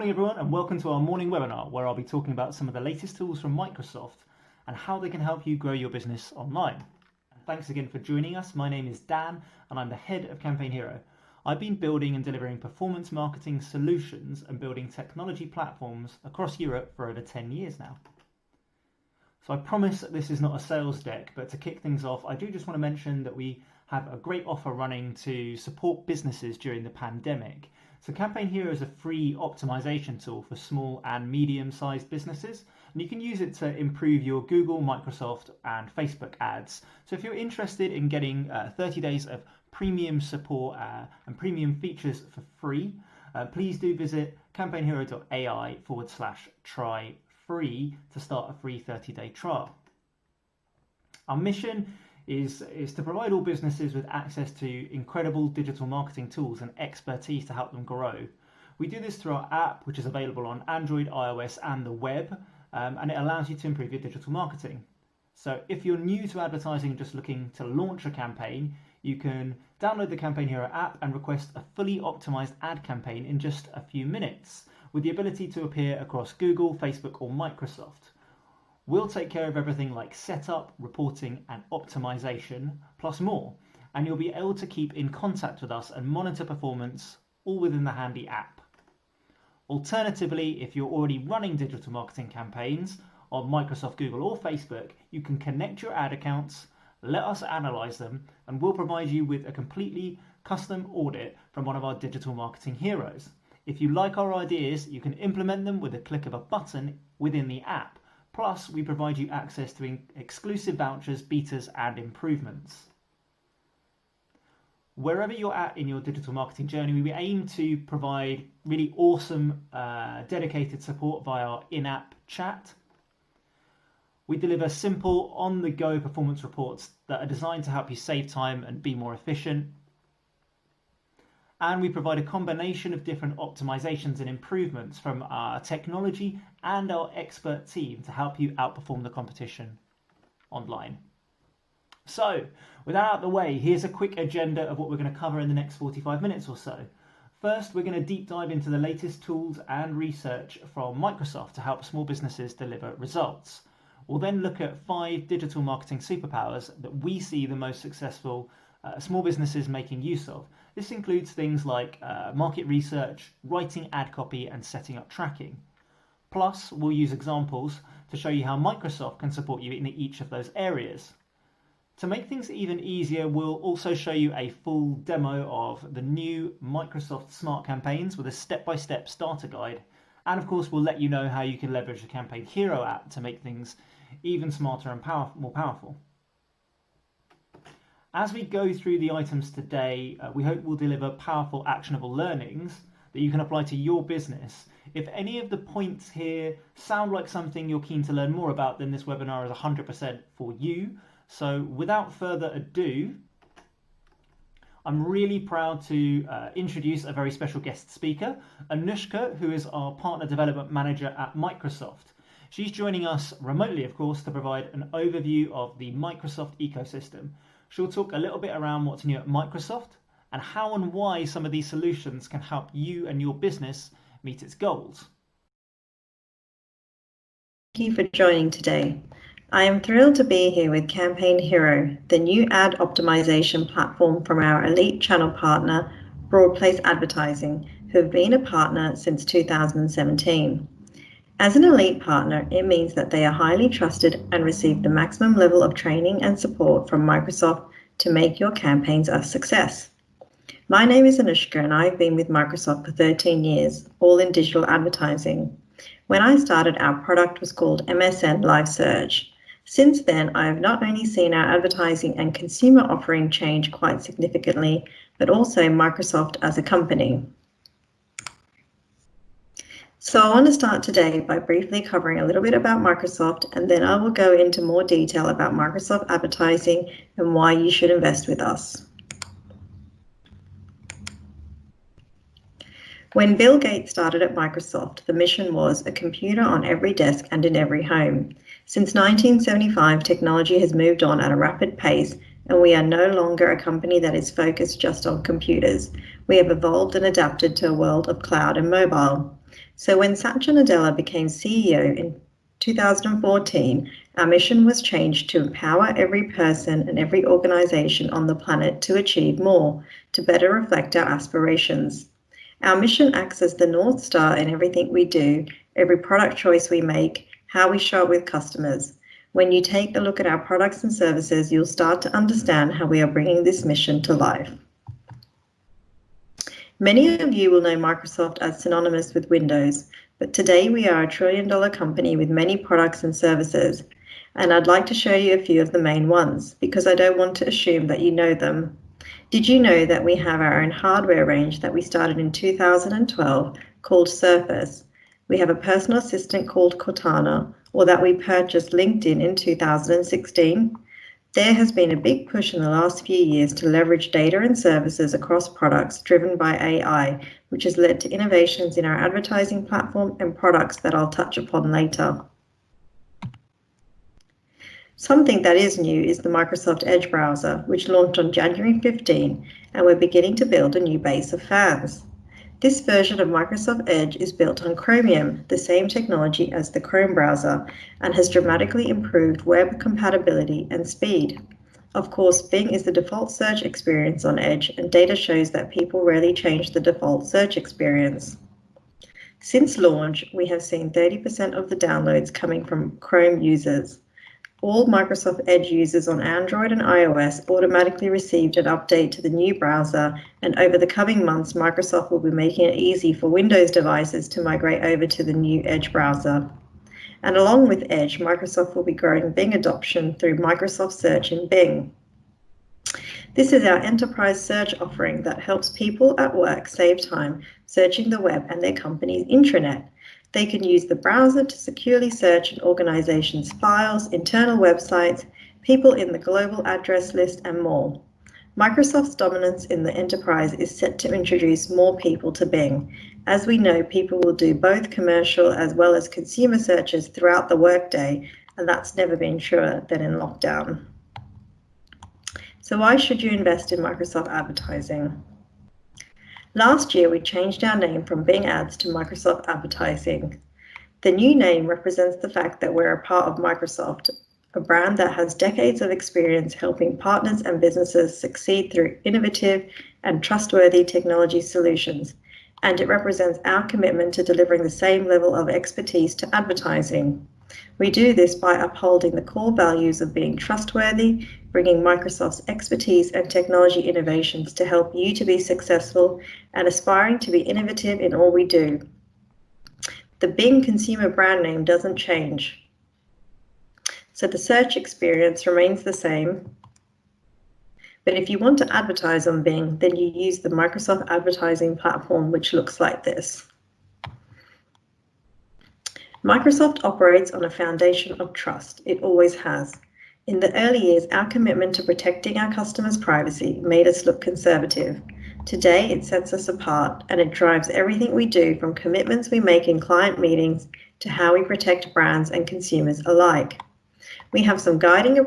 Morning everyone, and welcome to our morning webinar where I'll be talking about some of the latest tools from Microsoft and how they can help you grow your business online. Thanks again for joining us. My name is Dan and I'm the head of Campaign Hero. I've been building and delivering performance marketing solutions and building technology platforms across Europe for over 10 years now. So I promise that this is not a sales deck, but to kick things off, I do just want to mention that we have a great offer running to support businesses during the pandemic. So Campaign Hero is a free optimization tool for small and medium-sized businesses, and you can use it to improve your Google, Microsoft, and Facebook ads. So if you're interested in getting 30 days of premium support and premium features for free, please do visit campaignhero.ai/try free to start a free 30-day trial. Our mission is to provide all businesses with access to incredible digital marketing tools and expertise to help them grow. We do this through our app, which is available on Android, iOS, and the web, and it allows you to improve your digital marketing. So if you're new to advertising and just looking to launch a campaign, you can download the Campaign Hero app and request a fully optimized ad campaign in just a few minutes, with the ability to appear across Google, Facebook, or Microsoft. We'll take care of everything like setup, reporting, and optimization, plus more, and you'll be able to keep in contact with us and monitor performance all within the handy app. Alternatively, if you're already running digital marketing campaigns on Microsoft, Google, or Facebook, you can connect your ad accounts, let us analyze them, and we'll provide you with a completely custom audit from one of our digital marketing heroes. If you like our ideas, you can implement them with a click of a button within the app. Plus, we provide you access to exclusive vouchers, betas, and improvements. Wherever you're at in your digital marketing journey, we aim to provide really awesome dedicated support via our in-app chat. We deliver simple, on-the-go performance reports that are designed to help you save time and be more efficient. And we provide a combination of different optimizations and improvements from our technology and our expert team to help you outperform the competition online. So, with that out of the way, here's a quick agenda of what we're going to cover in the next 45 minutes or so. First, we're going to deep dive into the latest tools and research from Microsoft to help small businesses deliver results. We'll then look at 5 digital marketing superpowers that we see the most successful small businesses making use of. This includes things like market research, writing ad copy, and setting up tracking. Plus, we'll use examples to show you how Microsoft can support you in each of those areas. To make things even easier, we'll also show you a full demo of the new Microsoft Smart Campaigns with a step-by-step starter guide. And of course, we'll let you know how you can leverage the Campaign Hero app to make things even smarter and more powerful. As we go through the items today, we hope we'll deliver powerful, actionable learnings that you can apply to your business. If any of the points here sound like something you're keen to learn more about, then this webinar is 100% for you. So without further ado, I'm really proud to introduce a very special guest speaker, Anushka, who is our Partner Development Manager at Microsoft. She's joining us remotely, of course, to provide an overview of the Microsoft ecosystem. She'll talk a little bit around what's new at Microsoft and how and why some of these solutions can help you and your business meet its goals. Thank you for joining today. I am thrilled to be here with Campaign Hero, the new ad optimization platform from our elite channel partner, Broadplace Advertising, who have been a partner since 2017. As an elite partner, it means that they are highly trusted and receive the maximum level of training and support from Microsoft to make your campaigns a success. My name is Anushka and I've been with Microsoft for 13 years, all in digital advertising. When I started, our product was called MSN Live Search. Since then, I have not only seen our advertising and consumer offering change quite significantly, but also Microsoft as a company. So I want to start today by briefly covering a little bit about Microsoft, and then I will go into more detail about Microsoft advertising and why you should invest with us. When Bill Gates started at Microsoft, the mission was a computer on every desk and in every home. Since 1975, technology has moved on at a rapid pace, and we are no longer a company that is focused just on computers. We have evolved and adapted to a world of cloud and mobile. So when Satya Nadella became CEO in 2014, our mission was changed to empower every person and every organization on the planet to achieve more, to better reflect our aspirations. Our mission acts as the North Star in everything we do, every product choice we make, how we show up with customers. When you take a look at our products and services, you'll start to understand how we are bringing this mission to life. Many of you will know Microsoft as synonymous with Windows, but today we are a trillion-dollar company with many products and services, and I'd like to show you a few of the main ones, because I don't want to assume that you know them. Did you know that we have our own hardware range that we started in 2012 called Surface? We have a personal assistant called Cortana, or that we purchased LinkedIn in 2016. There has been a big push in the last few years to leverage data and services across products driven by AI, which has led to innovations in our advertising platform and products that I'll touch upon later. Something that is new is the Microsoft Edge browser, which launched on January 15, and we're beginning to build a new base of fans. This version of Microsoft Edge is built on Chromium, the same technology as the Chrome browser, and has dramatically improved web compatibility and speed. Of course, Bing is the default search experience on Edge, and data shows that people rarely change the default search experience. Since launch, we have seen 30% of the downloads coming from Chrome users. All Microsoft Edge users on Android and iOS automatically received an update to the new browser, and over the coming months, Microsoft will be making it easy for Windows devices to migrate over to the new Edge browser. And along with Edge, Microsoft will be growing Bing adoption through Microsoft Search in Bing. This is our enterprise search offering that helps people at work save time searching the web and their company's intranet. They can use the browser to securely search an organization's files, internal websites, people in the global address list, and more. Microsoft's dominance in the enterprise is set to introduce more people to Bing. As we know, people will do both commercial as well as consumer searches throughout the workday, and that's never been truer than in lockdown. So why should you invest in Microsoft advertising? Last year, we changed our name from Bing Ads to Microsoft Advertising. The new name represents the fact that we're a part of Microsoft, a brand that has decades of experience helping partners and businesses succeed through innovative and trustworthy technology solutions, and it represents our commitment to delivering the same level of expertise to advertising. We do this by upholding the core values of being trustworthy, bringing Microsoft's expertise and technology innovations to help you to be successful, and aspiring to be innovative in all we do. The Bing consumer brand name doesn't change. So the search experience remains the same. But if you want to advertise on Bing, then you use the Microsoft advertising platform, which looks like this. Microsoft operates on a foundation of trust. It always has. In the early years, our commitment to protecting our customers' privacy made us look conservative. Today, it sets us apart, and it drives everything we do, from commitments we make in client meetings to how we protect brands and consumers alike. We have some guiding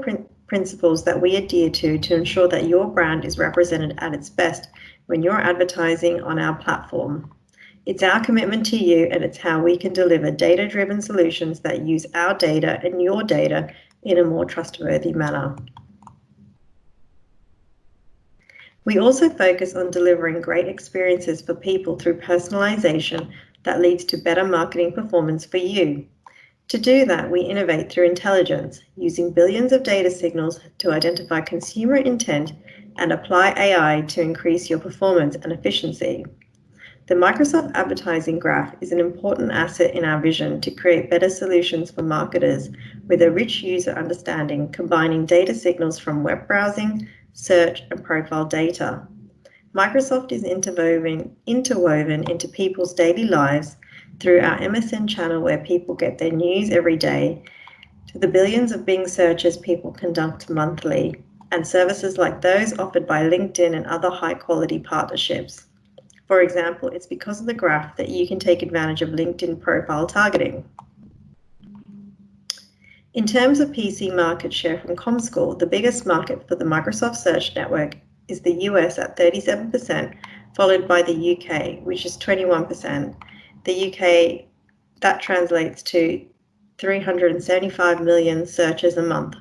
principles that we adhere to ensure that your brand is represented at its best when you're advertising on our platform. It's our commitment to you, and it's how we can deliver data-driven solutions that use our data and your data in a more trustworthy manner. We also focus on delivering great experiences for people through personalization that leads to better marketing performance for you. To do that, we innovate through intelligence, using billions of data signals to identify consumer intent and apply AI to increase your performance and efficiency. The Microsoft Advertising Graph is an important asset in our vision to create better solutions for marketers with a rich user understanding, combining data signals from web browsing, search, and profile data. Microsoft is interwoven into people's daily lives through our MSN channel, where people get their news every day, to the billions of Bing searches people conduct monthly, and services like those offered by LinkedIn and other high-quality partnerships. For example, it's because of the graph that you can take advantage of LinkedIn profile targeting. In terms of PC market share from Comscore, the biggest market for the Microsoft Search Network is the US at 37%, followed by the UK, which is 21%. the UK, that translates to 375 million searches a month.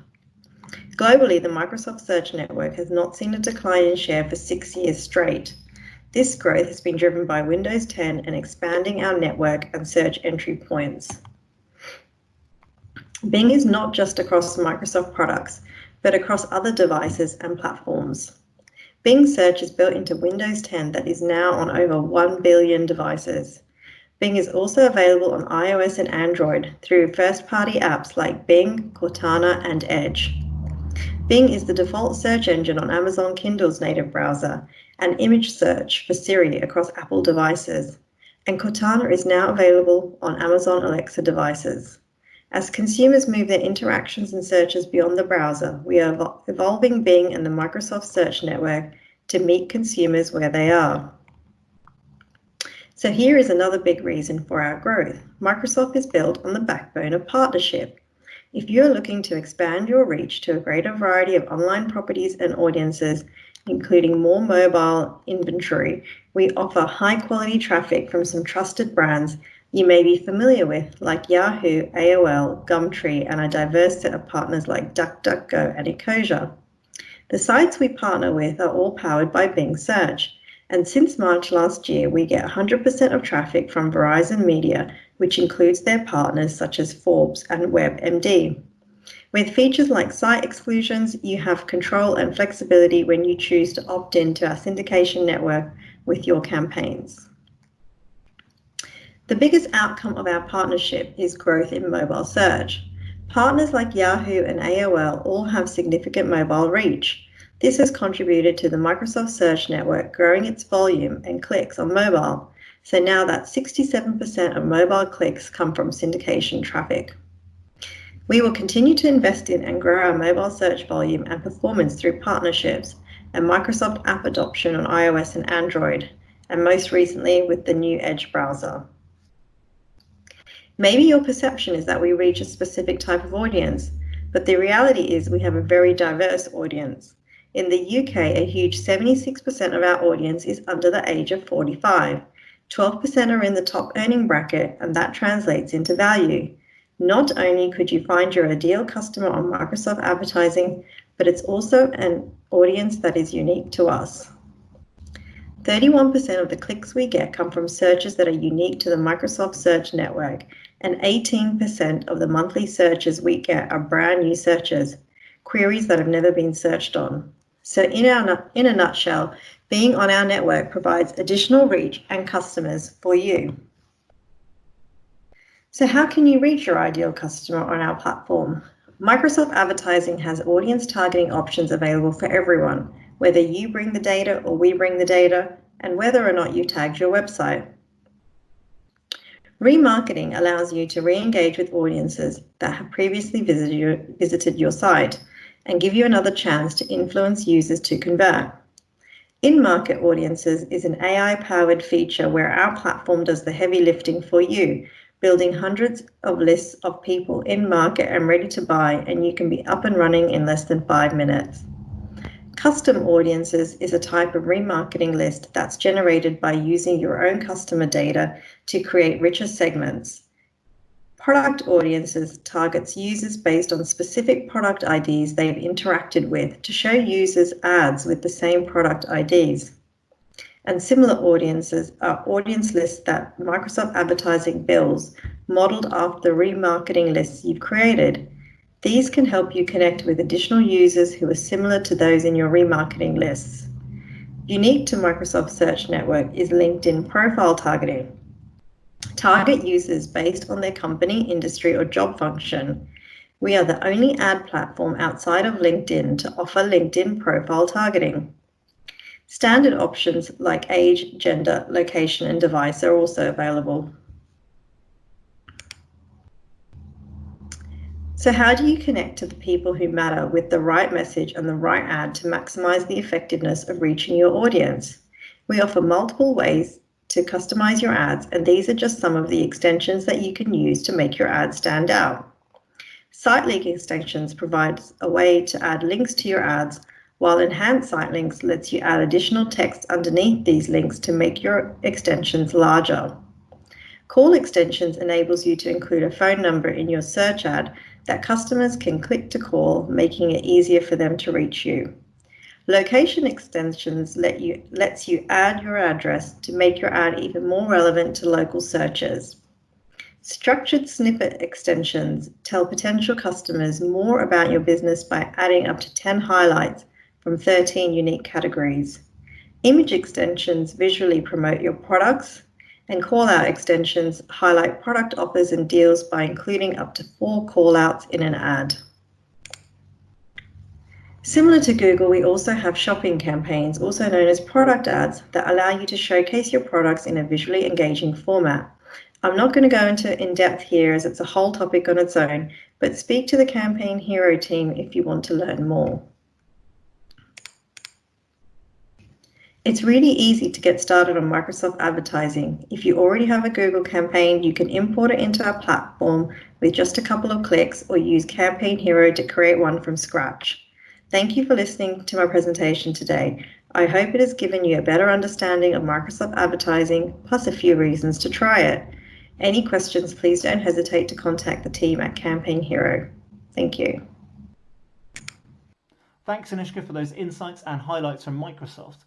Globally, the Microsoft Search Network has not seen a decline in share for 6 years straight. This growth has been driven by Windows 10 and expanding our network and search entry points. Bing is not just across Microsoft products, but across other devices and platforms. Bing Search is built into Windows 10 that is now on over 1 billion devices. Bing is also available on iOS and Android through first-party apps like Bing, Cortana, and Edge. Bing is the default search engine on Amazon Kindle's native browser and image search for Siri across Apple devices, and Cortana is now available on Amazon Alexa devices. As consumers move their interactions and searches beyond the browser, we are evolving Bing and the Microsoft Search Network to meet consumers where they are. So here is another big reason for our growth. Microsoft is built on the backbone of partnership. If you're looking to expand your reach to a greater variety of online properties and audiences, including more mobile inventory, we offer high-quality traffic from some trusted brands you may be familiar with, like Yahoo, AOL, Gumtree, and a diverse set of partners like DuckDuckGo and Ecosia. The sites we partner with are all powered by Bing Search, and since March last year, we get 100% of traffic from Verizon Media, which includes their partners such as Forbes and WebMD. With features like site exclusions, you have control and flexibility when you choose to opt into our syndication network with your campaigns. The biggest outcome of our partnership is growth in mobile search. Partners like Yahoo and AOL all have significant mobile reach. This has contributed to the Microsoft Search Network growing its volume and clicks on mobile. So now that 67% of mobile clicks come from syndication traffic. We will continue to invest in and grow our mobile search volume and performance through partnerships and Microsoft app adoption on iOS and Android, and most recently with the new Edge browser. Maybe your perception is that we reach a specific type of audience, but the reality is we have a very diverse audience. In the UK, a huge 76% of our audience is under the age of 45. 12% are in the top earning bracket, and that translates into value. Not only could you find your ideal customer on Microsoft advertising, but it's also an audience that is unique to us. 31% of the clicks we get come from searches that are unique to the Microsoft Search Network, and 18% of the monthly searches we get are brand new searches, queries that have never been searched on. So in a nutshell, being on our network provides additional reach and customers for you. So how can you reach your ideal customer on our platform? Microsoft Advertising has audience targeting options available for everyone, whether you bring the data or we bring the data, and whether or not you tagged your website. Remarketing allows you to re-engage with audiences that have previously visited your site and give you another chance to influence users to convert. In-market audiences is an AI-powered feature where our platform does the heavy lifting for you, building hundreds of lists of people in market and ready to buy, and you can be up and running in less than 5 minutes. Custom audiences is a type of remarketing list that's generated by using your own customer data to create richer segments. Product audiences targets users based on specific product IDs they've interacted with to show users ads with the same product IDs. And similar audiences are audience lists that Microsoft Advertising builds, modeled after the remarketing lists you've created. These can help you connect with additional users who are similar to those in your remarketing lists. Unique to Microsoft Search Network is LinkedIn profile targeting. Target users based on their company, industry, or job function. We are the only ad platform outside of LinkedIn to offer LinkedIn profile targeting. Standard options like age, gender, location, and device are also available. So how do you connect to the people who matter with the right message and the right ad to maximize the effectiveness of reaching your audience? We offer multiple ways to customize your ads, and these are just some of the extensions that you can use to make your ads stand out. Site link extensions provides a way to add links to your ads, while enhanced site links lets you add additional text underneath these links to make your extensions larger. Call extensions enables you to include a phone number in your search ad that customers can click to call, making it easier for them to reach you. Location extensions lets you add your address to make your ad even more relevant to local searchers. Structured snippet extensions tell potential customers more about your business by adding up to 10 highlights from 13 unique categories. Image extensions visually promote your products, and call-out extensions highlight product offers and deals by including up to 4 call-outs in an ad. Similar to Google, we also have shopping campaigns, also known as product ads, that allow you to showcase your products in a visually engaging format. I'm not going to go into in-depth here as it's a whole topic on its own, but speak to the Campaign Hero team if you want to learn more. It's really easy to get started on Microsoft advertising. If you already have a Google campaign, you can import it into our platform with just a couple of clicks or use Campaign Hero to create one from scratch. Thank you for listening to my presentation today. I hope it has given you a better understanding of Microsoft advertising, plus a few reasons to try it. Any questions, please don't hesitate to contact the team at Campaign Hero. Thank you. Thanks, Anushka, for those insights and highlights from Microsoft.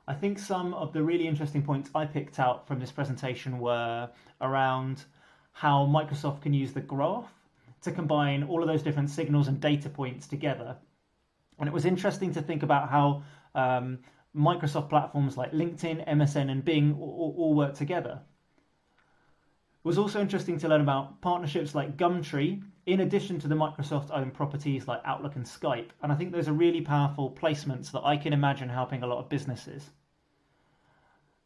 I think some of the really interesting points I picked out from this presentation were around how Microsoft can use the graph to combine all of those different signals and data points together. And it was interesting to think about how Microsoft platforms like LinkedIn, MSN, and Bing all work together. It was also interesting to learn about partnerships like Gumtree, in addition to the Microsoft-owned properties like Outlook and Skype. And I think those are really powerful placements that I can imagine helping a lot of businesses.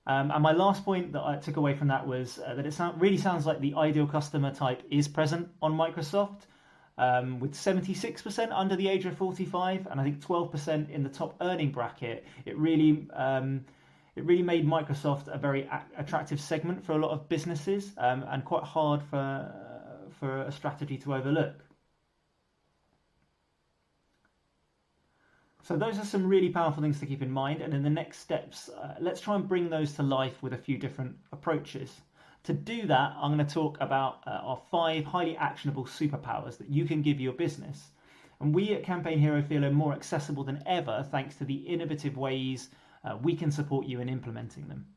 And my last point that I took away from that was that it really sounds like the ideal customer type is present on Microsoft, with 76% under the age of 45 and I think 12% in the top earning bracket. It really made Microsoft a very attractive segment for a lot of businesses, and quite hard for a strategy to overlook. So those are some really powerful things to keep in mind, and in the next steps, let's try and bring those to life with a few different approaches. To do that, I'm going to talk about our 5 highly actionable superpowers that you can give your business. And we at Campaign Hero feel are more accessible than ever thanks to the innovative ways we can support you in implementing them.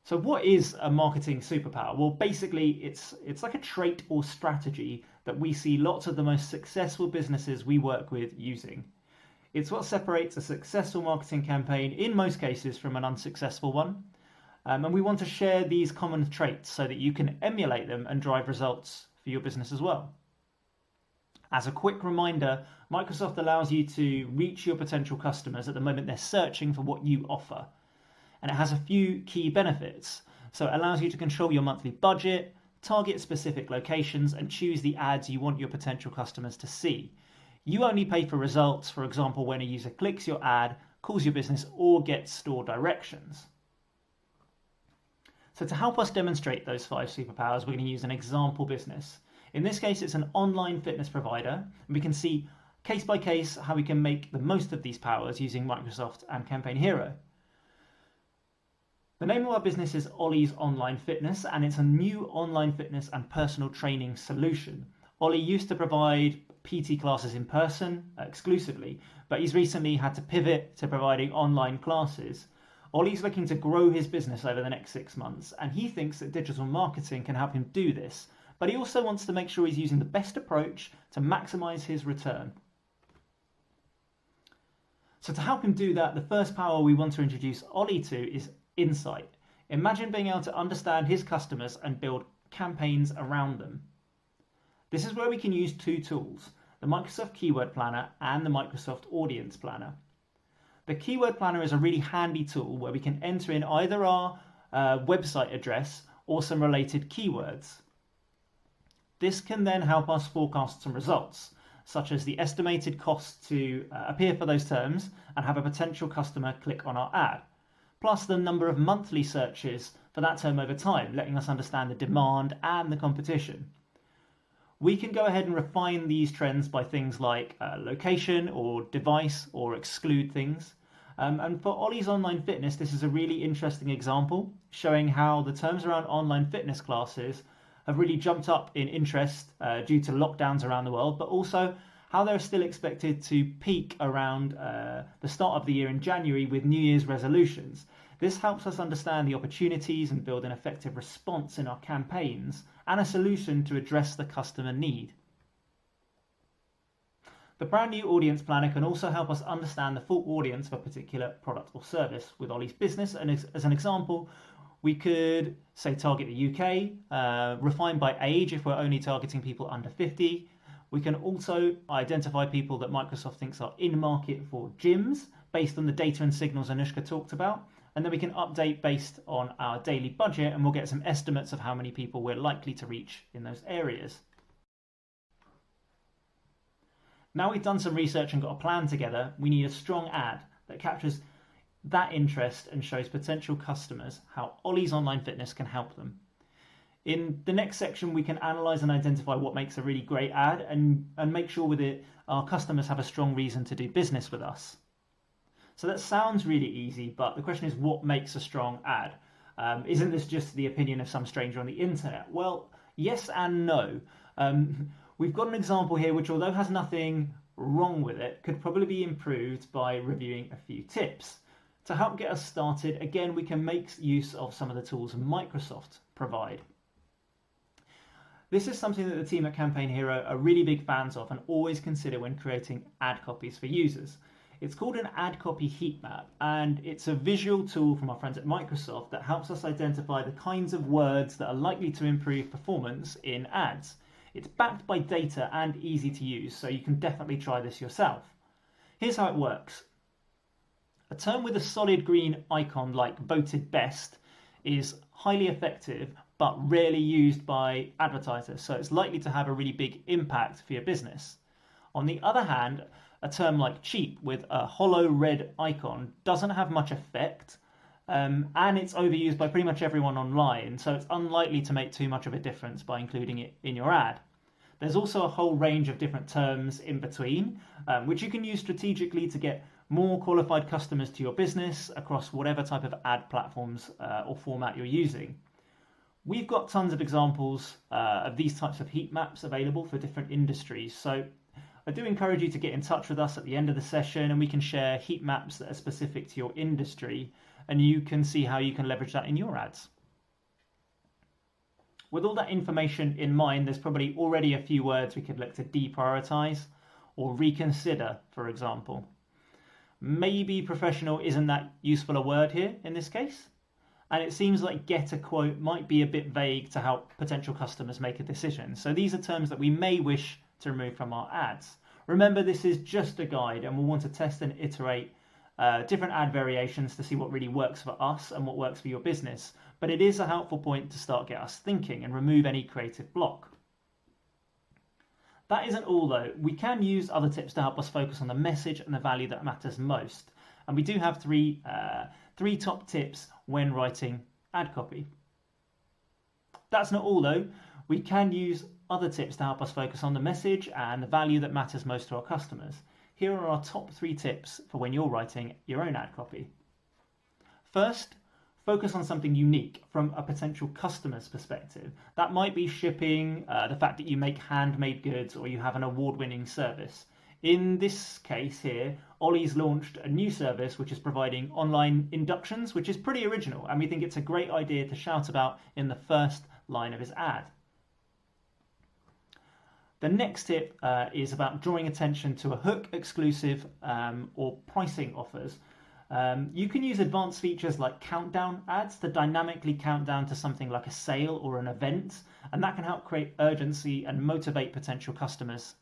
So what is a marketing superpower? Well, basically, it's like a trait or strategy that we see lots of the most successful businesses we work with using. It's what separates a successful marketing campaign, in most cases, from an unsuccessful one. And we want to share these common traits so that you can emulate them and drive results for your business as well. As a quick reminder, Microsoft allows you to reach your potential customers at the moment they're searching for what you offer. And it has a few key benefits. So it allows you to control your monthly budget, target specific locations, and choose the ads you want your potential customers to see. You only pay for results, for example, when a user clicks your ad, calls your business, or gets store directions. So to help us demonstrate those 5 superpowers, we're going to use an example business. In this case, it's an online fitness provider, and we can see case by case how we can make the most of these powers using Microsoft and Campaign Hero. The name of our business is Ollie's Online Fitness, and it's a new online fitness and personal training solution. Ollie used to provide PT classes in person exclusively, but he's recently had to pivot to providing online classes. Ollie's looking to grow his business over the next 6 months, and he thinks that digital marketing can help him do this, but he also wants to make sure he's using the best approach to maximize his return. So to help him do that, the first power we want to introduce Ollie to is insight. Imagine being able to understand his customers and build campaigns around them. This is where we can use 2 tools, the Microsoft Keyword Planner and the Microsoft Audience Planner. The Keyword Planner is a really handy tool where we can enter in either our website address or some related keywords. This can then help us forecast some results, such as the estimated cost to appear for those terms and have a potential customer click on our ad, plus the number of monthly searches for that term over time, letting us understand the demand and the competition. We can go ahead and refine these trends by things like location or device, or exclude things. And for Ollie's Online Fitness, this is a really interesting example showing how the terms around online fitness classes have really jumped up in interest due to lockdowns around the world, but also how they're still expected to peak around the start of the year in January with New Year's resolutions. This helps us understand the opportunities and build an effective response in our campaigns and a solution to address the customer need. The brand new audience planner can also help us understand the full audience of a particular product or service. With Ollie's Business, and as an example, we could say target the UK, refine by age if we're only targeting people under 50. We can also identify people that Microsoft thinks are in market for gyms based on the data and signals Anushka talked about. And then we can update based on our daily budget, and we'll get some estimates of how many people we're likely to reach in those areas. Now we've done some research and got a plan together, we need a strong ad that captures that interest and shows potential customers how Ollie's Online Fitness can help them. In the next section, we can analyze and identify what makes a really great ad and make sure with it our customers have a strong reason to do business with us. So that sounds really easy, but the question is, what makes a strong ad? Isn't this just the opinion of some stranger on the internet? Well, yes and no. We've got an example here which, although has nothing wrong with it, could probably be improved by reviewing a few tips. To help get us started, again, we can make use of some of the tools Microsoft provide. This is something that the team at Campaign Hero are really big fans of and always consider when creating ad copies for users. It's called an ad copy heat map, and it's a visual tool from our friends at Microsoft that helps us identify the kinds of words that are likely to improve performance in ads. It's backed by data and easy to use, so you can definitely try this yourself. Here's how it works. A term with a solid green icon like voted best is highly effective but rarely used by advertisers, so it's likely to have a really big impact for your business. On the other hand, a term like cheap with a hollow red icon doesn't have much effect, and it's overused by pretty much everyone online, so it's unlikely to make too much of a difference by including it in your ad. There's also a whole range of different terms in between, which you can use strategically to get more qualified customers to your business across whatever type of ad platforms or format you're using. We've got tons of examples of these types of heat maps available for different industries, so I do encourage you to get in touch with us at the end of the session, and we can share heat maps that are specific to your industry, and you can see how you can leverage that in your ads. With all that information in mind, there's probably already a few words we could look to deprioritize or reconsider, for example. Maybe professional isn't that useful a word here in this case, and it seems like get a quote might be a bit vague to help potential customers make a decision. So these are terms that we may wish to remove from our ads. Remember, this is just a guide, and we'll want to test and iterate different ad variations to see what really works for us and what works for your business. But it is a helpful point to start get us thinking and remove any creative block. That isn't all though. We can use other tips to help us focus on the message and the value that matters most. And we do have three top tips when writing ad copy. That's not all though. We can use other tips to help us focus on the message and the value that matters most to our customers. Here are our top 3 tips for when you're writing your own ad copy. First, focus on something unique from a potential customer's perspective. That might be shipping, the fact that you make handmade goods, or you have an award-winning service. In this case here, Ollie's launched a new service which is providing online inductions, which is pretty original, and we think it's a great idea to shout about in the first line of his ad. The next tip is about drawing attention to a hook, exclusive, or pricing offers. You can use advanced features like countdown ads to dynamically count down to something like a sale or an event, and that can help create urgency and motivate potential customers.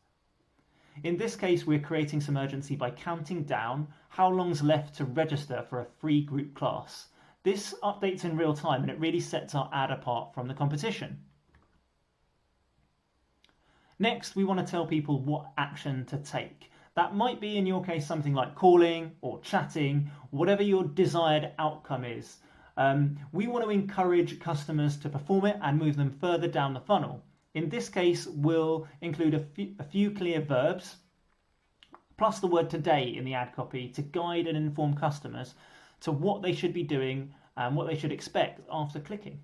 In this case, we're creating some urgency by counting down how long's left to register for a free group class. This updates in real time, and it really sets our ad apart from the competition. Next, we want to tell people what action to take. That might be, in your case, something like calling or chatting, whatever your desired outcome is. We want to encourage customers to perform it and move them further down the funnel. In this case, we'll include a few clear verbs plus the word today in the ad copy to guide and inform customers to what they should be doing and what they should expect after clicking.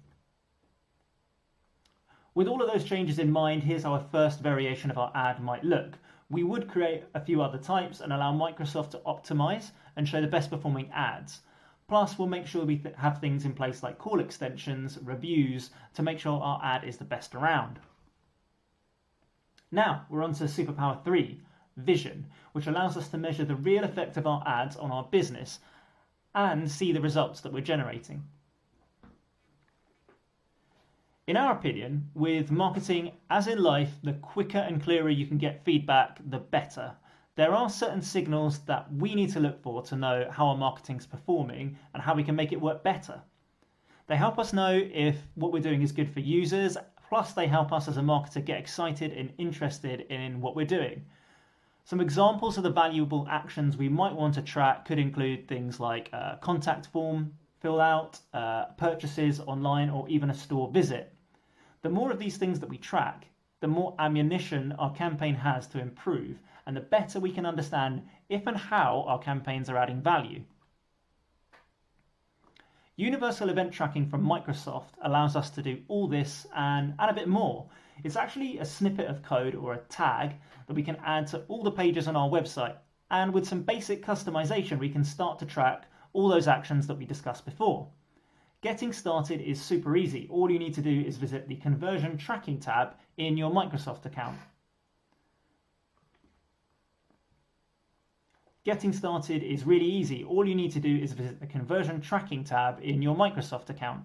With all of those changes in mind, here's how a first variation of our ad might look. We would create a few other types and allow Microsoft to optimize and show the best performing ads. Plus, we'll make sure we have things in place like call extensions, reviews, to make sure our ad is the best around. Now, we're on to Superpower 3, Vision, which allows us to measure the real effect of our ads on our business and see the results that we're generating. In our opinion, with marketing, as in life, the quicker and clearer you can get feedback, the better. There are certain signals that we need to look for to know how our marketing's performing and how we can make it work better. They help us know if what we're doing is good for users, plus they help us as a marketer get excited and interested in what we're doing. Some examples of the valuable actions we might want to track could include things like a contact form fill out, purchases online, or even a store visit. The more of these things that we track, the more ammunition our campaign has to improve, and the better we can understand if and how our campaigns are adding value. Universal Event Tracking from Microsoft allows us to do all this and add a bit more. It's actually a snippet of code or a tag that we can add to all the pages on our website, and with some basic customization we can start to track all those actions that we discussed before. Getting started is super easy. All you need to do is visit the Conversion Tracking tab in your Microsoft account. Getting started is really easy. All you need to do is visit the Conversion Tracking tab in your Microsoft account.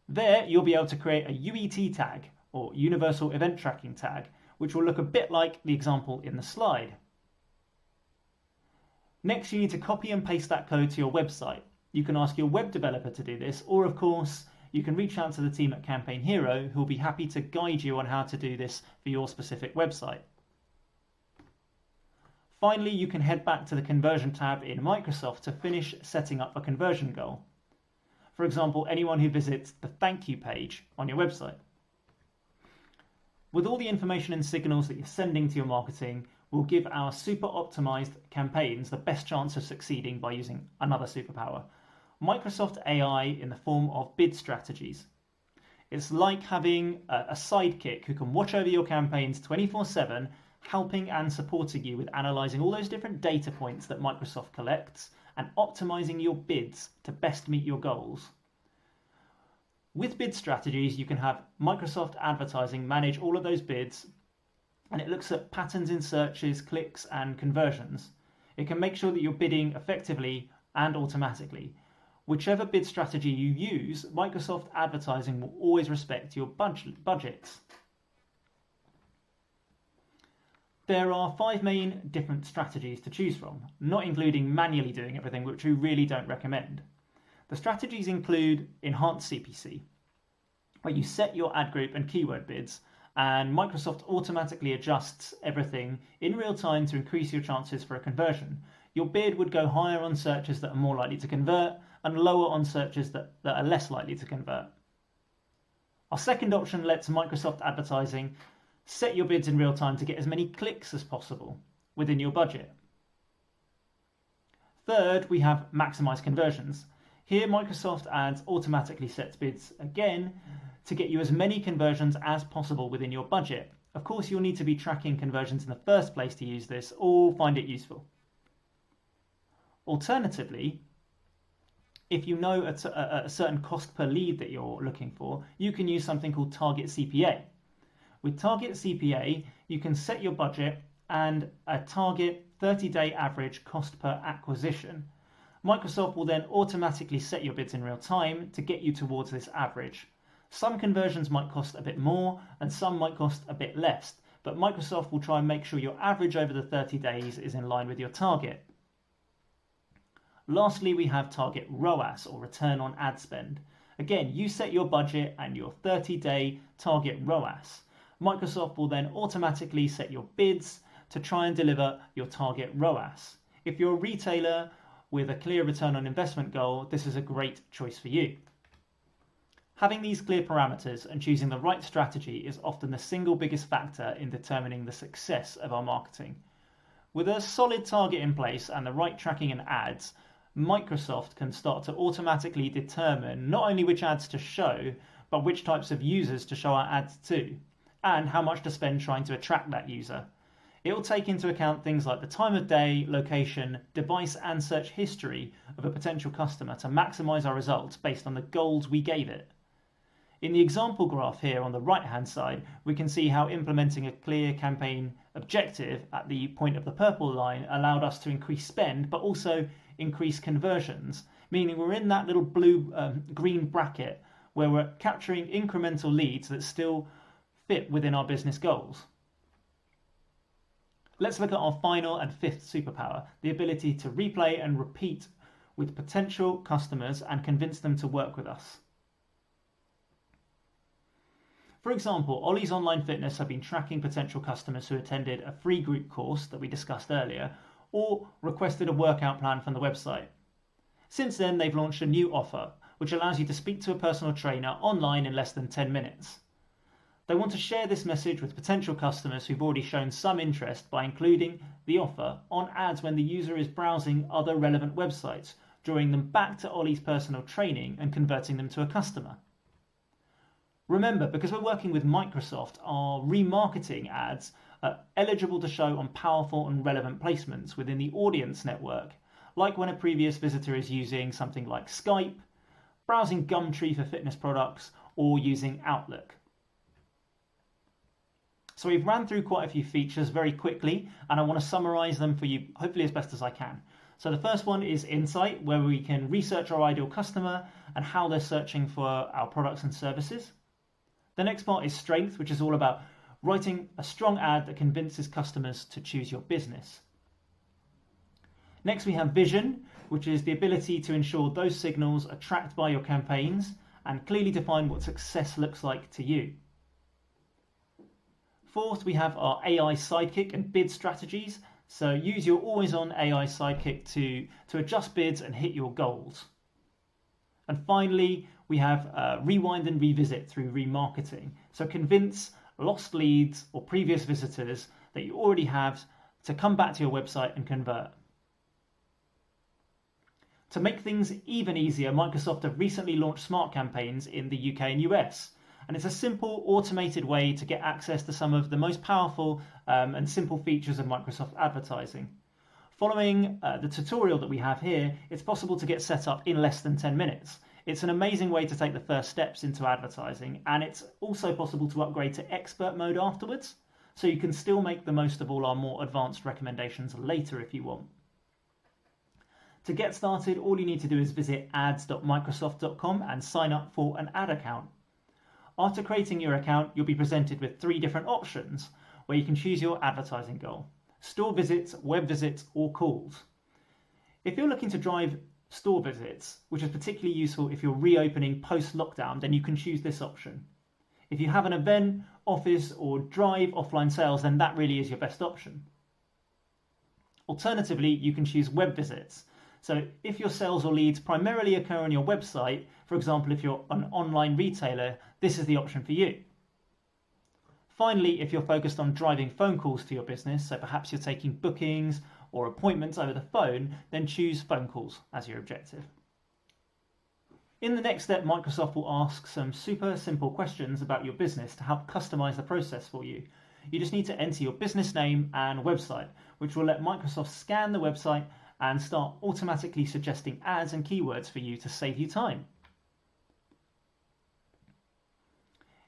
There you'll be able to create a UET tag, or Universal Event Tracking tag, which will look a bit like the example in the slide. Next, you need to copy and paste that code to your website. You can ask your web developer to do this, or of course, you can reach out to the team at Campaign Hero, who will be happy to guide you on how to do this for your specific website. Finally, you can head back to the Conversion tab in Microsoft to finish setting up a conversion goal. For example, anyone who visits the thank you page on your website. With all the information and signals that you're sending to your marketing, we'll give our super optimized campaigns the best chance of succeeding by using another superpower, Microsoft AI in the form of bid strategies. It's like having a sidekick who can watch over your campaigns 24/7, helping and supporting you with analyzing all those different data points that Microsoft collects and optimizing your bids to best meet your goals. With bid strategies, you can have Microsoft Advertising manage all of those bids, and it looks at patterns in searches, clicks, and conversions. It can make sure that you're bidding effectively and automatically. Whichever bid strategy you use, Microsoft Advertising will always respect your budgets. There are 5 main different strategies to choose from, not including manually doing everything, which we really don't recommend. The strategies include Enhanced CPC, where you set your ad group and keyword bids, and Microsoft automatically adjusts everything in real time to increase your chances for a conversion. Your bid would go higher on searches that are more likely to convert and lower on searches that are less likely to convert. Our second option lets Microsoft Advertising set your bids in real time to get as many clicks as possible within your budget. Third, we have Maximize Conversions. Here, Microsoft Ads automatically sets bids again to get you as many conversions as possible within your budget. Of course, you'll need to be tracking conversions in the first place to use this or find it useful. Alternatively, if you know a certain cost per lead that you're looking for, you can use something called Target CPA. With Target CPA, you can set your budget and a target 30-day average cost per acquisition. Microsoft will then automatically set your bids in real time to get you towards this average. Some conversions might cost a bit more and some might cost a bit less, but Microsoft will try and make sure your average over the 30 days is in line with your target. Lastly, we have Target ROAS, or Return on Ad Spend. Again, you set your budget and your 30-day target ROAS. Microsoft will then automatically set your bids to try and deliver your target ROAS. If you're a retailer with a clear return on investment goal, this is a great choice for you. Having these clear parameters and choosing the right strategy is often the single biggest factor in determining the success of our marketing. With a solid target in place and the right tracking and ads, Microsoft can start to automatically determine not only which ads to show, but which types of users to show our ads to, and how much to spend trying to attract that user. It will take into account things like the time of day, location, device and search history of a potential customer to maximize our results based on the goals we gave it. In the example graph here on the right hand side, we can see how implementing a clear campaign objective at the point of the purple line allowed us to increase spend but also increase conversions, meaning we're in that little green bracket where we're capturing incremental leads that still fit within our business goals. Let's look at our final and fifth superpower, the ability to replay and repeat with potential customers and convince them to work with us. For example, Ollie's Online Fitness have been tracking potential customers who attended a free group course that we discussed earlier or requested a workout plan from the website. Since then, they've launched a new offer, which allows you to speak to a personal trainer online in less than 10 minutes. They want to share this message with potential customers who've already shown some interest by including the offer on ads when the user is browsing other relevant websites, drawing them back to Ollie's personal training and converting them to a customer. Remember, because we're working with Microsoft, our remarketing ads are eligible to show on powerful and relevant placements within the audience network, like when a previous visitor is using something like Skype, browsing Gumtree for fitness products, or using Outlook. So we've ran through quite a few features very quickly, and I want to summarize them for you, hopefully as best as I can. So the first one is Insight, where we can research our ideal customer and how they're searching for our products and services. The next part is Strength, which is all about writing a strong ad that convinces customers to choose your business. Next we have Vision, which is the ability to ensure those signals are tracked by your campaigns and clearly define what success looks like to you. Fourth, we have our AI sidekick and bid strategies. So use your always-on AI sidekick to adjust bids and hit your goals. And finally, we have rewind and revisit through remarketing. So convince lost leads or previous visitors that you already have to come back to your website and convert. To make things even easier, Microsoft have recently launched Smart Campaigns in the UK and US. And it's a simple automated way to get access to some of the most powerful and simple features of Microsoft advertising. Following the tutorial that we have here, it's possible to get set up in less than 10 minutes. It's an amazing way to take the first steps into advertising, and it's also possible to upgrade to expert mode afterwards, so you can still make the most of all our more advanced recommendations later if you want. To get started, all you need to do is visit ads.microsoft.com and sign up for an ad account. After creating your account, you'll be presented with 3 different options where you can choose your advertising goal: store visits, web visits, or calls. If you're looking to drive store visits, which is particularly useful if you're reopening post-lockdown, then you can choose this option. If you have an event, office, or drive offline sales, then that really is your best option. Alternatively, you can choose web visits. So if your sales or leads primarily occur on your website, for example, if you're an online retailer, this is the option for you. Finally, if you're focused on driving phone calls to your business, so perhaps you're taking bookings or appointments over the phone, then choose phone calls as your objective. In the next step, Microsoft will ask some super simple questions about your business to help customize the process for you. You just need to enter your business name and website, which will let Microsoft scan the website and start automatically suggesting ads and keywords for you to save you time.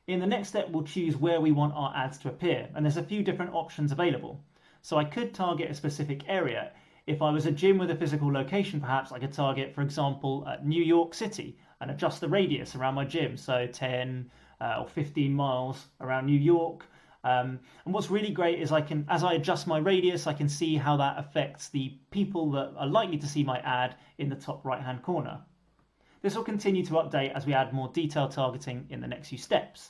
In the next step, we'll choose where we want our ads to appear, and there's a few different options available. So I could target a specific area. If I was a gym with a physical location, perhaps I could target, for example, New York City and adjust the radius around my gym, so 10 or 15 miles around New York. And what's really great is as I adjust my radius, I can see how that affects the people that are likely to see my ad in the top right-hand corner. This will continue to update as we add more detailed targeting in the next few steps.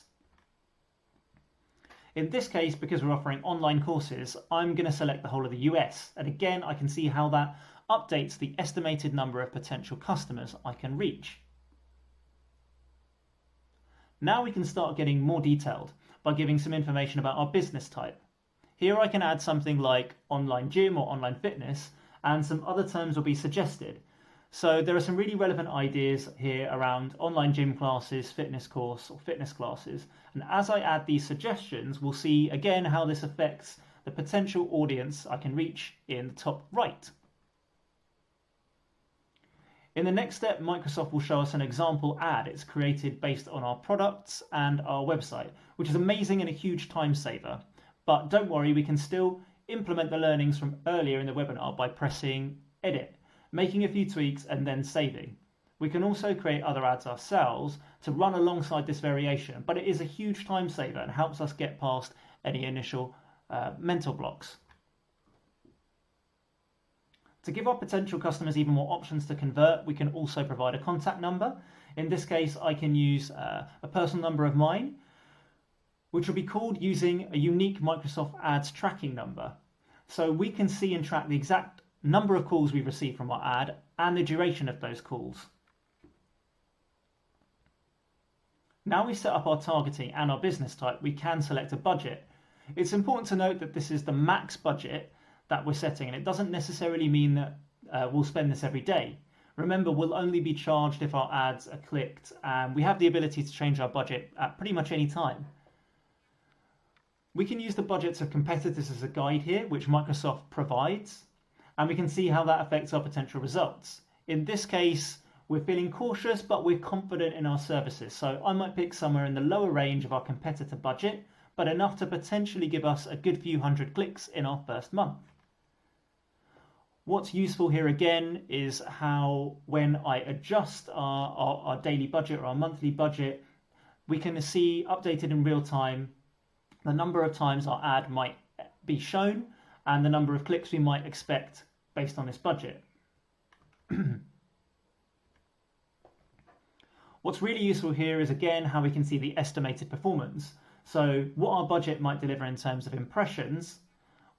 In this case, because we're offering online courses, I'm going to select the whole of the US. And again, I can see how that updates the estimated number of potential customers I can reach. Now we can start getting more detailed by giving some information about our business type. Here I can add something like online gym or online fitness, and some other terms will be suggested. So there are some really relevant ideas here around online gym classes, fitness course, or fitness classes. And as I add these suggestions, we'll see again how this affects the potential audience I can reach in the top right. In the next step, Microsoft will show us an example ad it's created based on our products and our website, which is amazing and a huge time saver. But don't worry, we can still implement the learnings from earlier in the webinar by pressing Edit, making a few tweaks and then saving. We can also create other ads ourselves to run alongside this variation, but it is a huge time saver and helps us get past any initial mental blocks. To give our potential customers even more options to convert, we can also provide a contact number. In this case, I can use a personal number of mine, which will be called using a unique Microsoft Ads tracking number. So we can see and track the exact number of calls we receive from our ad and the duration of those calls. Now we set up our targeting and our business type, we can select a budget. It's important to note that this is the max budget that we're setting, and it doesn't necessarily mean that we'll spend this every day. Remember, we'll only be charged if our ads are clicked, and we have the ability to change our budget at pretty much any time. We can use the budgets of competitors as a guide here, which Microsoft provides, and we can see how that affects our potential results. In this case, we're feeling cautious, but we're confident in our services. So I might pick somewhere in the lower range of our competitor budget, but enough to potentially give us a good few hundred clicks in our first month. What's useful here again is how when I adjust our daily budget or our monthly budget, we can see updated in real time the number of times our ad might be shown and the number of clicks we might expect based on this budget. What's really useful here is again how we can see the estimated performance. So what our budget might deliver in terms of impressions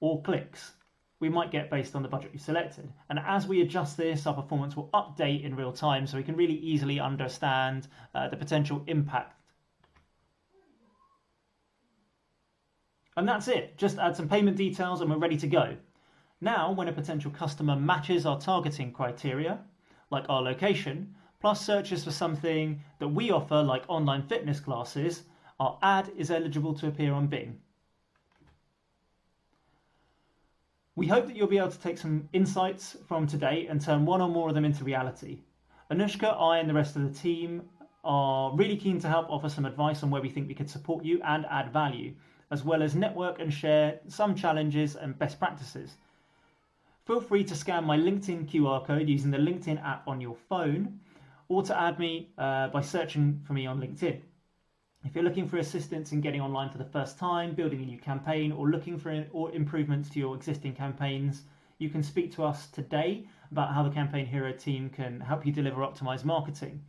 or clicks we might get based on the budget we selected. And as we adjust this, our performance will update in real time so we can really easily understand the potential impact. And that's it. Just add some payment details and we're ready to go. Now, when a potential customer matches our targeting criteria, like our location, plus searches for something that we offer like online fitness classes, our ad is eligible to appear on Bing. We hope that you'll be able to take some insights from today and turn one or more of them into reality. Anushka, I and the rest of the team are really keen to help offer some advice on where we think we could support you and add value, as well as network and share some challenges and best practices. Feel free to scan my LinkedIn QR code using the LinkedIn app on your phone, or to add me by searching for me on LinkedIn. If you're looking for assistance in getting online for the first time, building a new campaign, or looking for improvements to your existing campaigns, you can speak to us today about how the Campaign Hero team can help you deliver optimized marketing.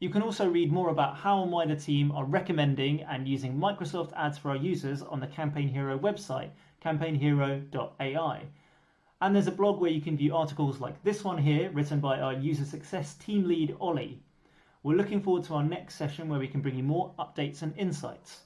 You can also read more about how and why the team are recommending and using Microsoft Ads for our users on the Campaign Hero website, campaignhero.ai. And there's a blog where you can view articles like this one here, written by our user success team lead, Ollie. We're looking forward to our next session where we can bring you more updates and insights.